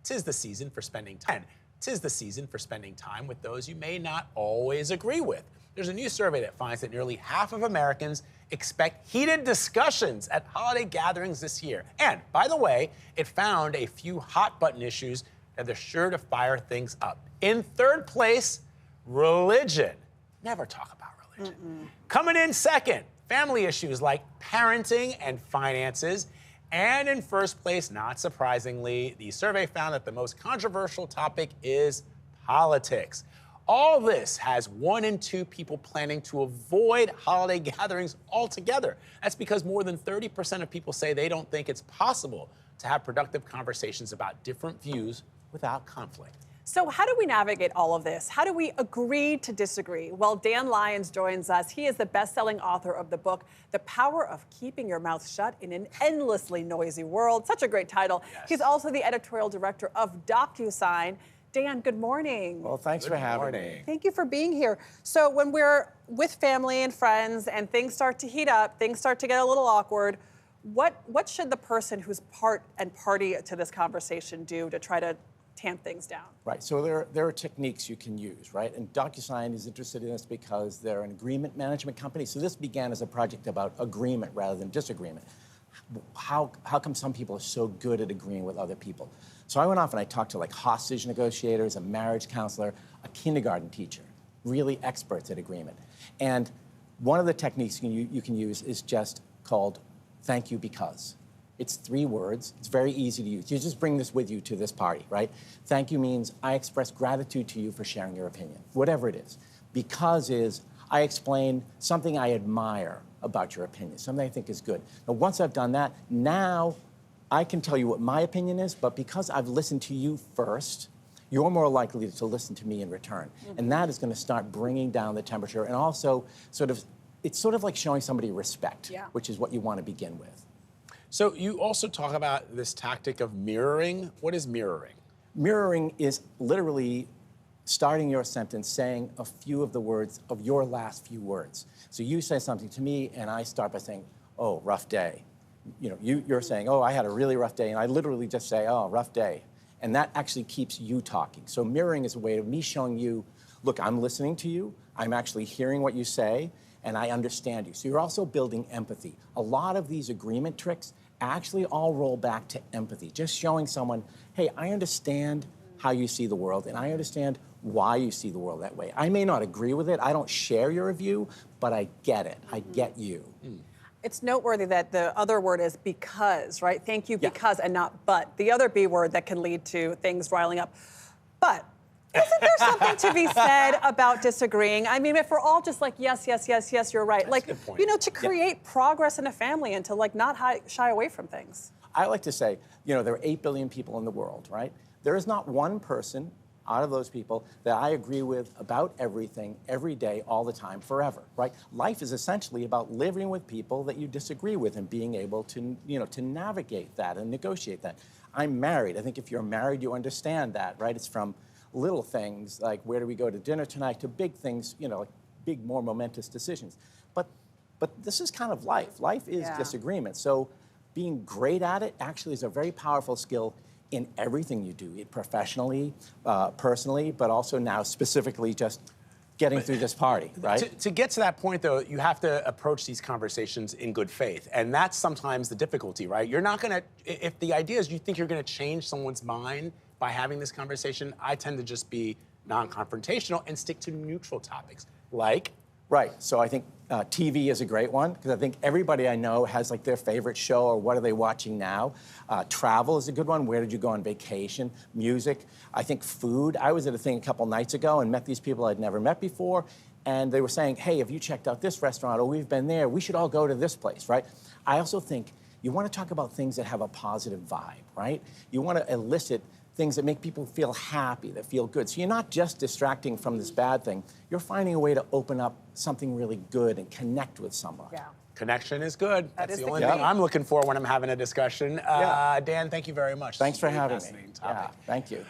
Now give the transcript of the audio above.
'Tis the season for spending time. 'Tis the season for spending time with those you may not always agree with. There's a new survey that finds that nearly half of Americans expect heated discussions at holiday gatherings this year. And, by the way, it found a few hot-button issues that are sure to fire things up. In third place, religion. Never talk about religion. Coming in second, family issues like parenting and finances. And in first place, not surprisingly, the survey found that the most controversial topic is politics. All this has 1 in 2 people planning to avoid holiday gatherings altogether. That's because more than 30% of people say they don't think it's possible to have productive conversations about different views without conflict. So how do we navigate all of this? How do we agree to disagree? Well, Dan Lyons joins us. He is the best-selling author of the book, The Power of Keeping Your Mouth Shut in an Endlessly Noisy World. Such a great title. Yes. He's also the editorial director of DocuSign. Dan, good morning. Well, thanks for having me. Thank you for being here. So when we're with family and friends and things start to heat up, things start to get a little awkward, what should the person who's part and party to this conversation do to try to tamp things down? Right, so there are techniques you can use, right? And DocuSign is interested in this because they're an agreement management company. So this began as a project about agreement rather than disagreement. How come some people are so good at agreeing with other people? So I went off and I talked to like hostage negotiators, a marriage counselor, a kindergarten teacher, really experts at agreement. And one of the techniques you can use is just called thank you because. It's 3 words. It's very easy to use. You just bring this with you to this party, right? Thank you means I express gratitude to you for sharing your opinion, whatever it is. Because is I explain something I admire about your opinion, something I think is good. Now, once I've done that, now I can tell you what my opinion is, but because I've listened to you first, you're more likely to listen to me in return. And that is going to start bringing down the temperature and also it's sort of like showing somebody respect, which is what you want to begin with. So you also talk about this tactic of mirroring. What is mirroring? Mirroring is literally starting your sentence saying a few of the words of your last few words. So you say something to me and I start by saying, oh, rough day. You know, you're saying, oh, I had a really rough day, and I literally just say, oh, rough day. And that actually keeps you talking. So mirroring is a way of me showing you, look, I'm listening to you, I'm actually hearing what you say, and I understand you. So you're also building empathy. A lot of these agreement tricks actually all roll back to empathy, just showing someone, hey, I understand how you see the world, and I understand why you see the world that way. I may not agree with it, I don't share your view, but I get it, I get you. It's noteworthy that the other word is because, right? Thank you because and not but. The other B word that can lead to things riling up. But isn't there something to be said about disagreeing? I mean, if we're all just like, yes, yes, yes, yes, you're right. That's like, a good point. you know, to create progress in a family and to like not shy away from things. I like to say, you know, there are 8 billion people in the world, right? There is not one person out of those people that I agree with about everything, every day, all the time, forever, right? Life is essentially about living with people that you disagree with and being able to, you know, to navigate that and negotiate that. I'm married. I think if you're married, you understand that, right? It's from little things like where do we go to dinner tonight to big things, you know, like big, more momentous decisions. But this is kind of life. Life is disagreement. So being great at it actually is a very powerful skill in everything you do, professionally, personally, but also now specifically just getting through this party, right? To get to that point, though, you have to approach these conversations in good faith. And that's sometimes the difficulty, right? You're not going to, if the idea is you think you're going to change someone's mind by having this conversation, I tend to just be non-confrontational and stick to neutral topics, like? Right, so I think TV is a great one, because I think everybody I know has like their favorite show or what are they watching now. Travel is a good one. Where did you go on vacation? Music. I think food. I was at a thing a couple nights ago and met these people I'd never met before, and they were saying, hey, have you checked out this restaurant, or we've been there, we should all go to this place, right? I also think you want to talk about things that have a positive vibe, right? You want to elicit things that make people feel happy, that feel good. So you're not just distracting from this bad thing, you're finding a way to open up something really good and connect with someone. Yeah. Connection is good. That's the only key. thing I'm looking for when I'm having a discussion. Dan, thank you very much. Thanks for having me. Fascinating topic. Yeah, thank you.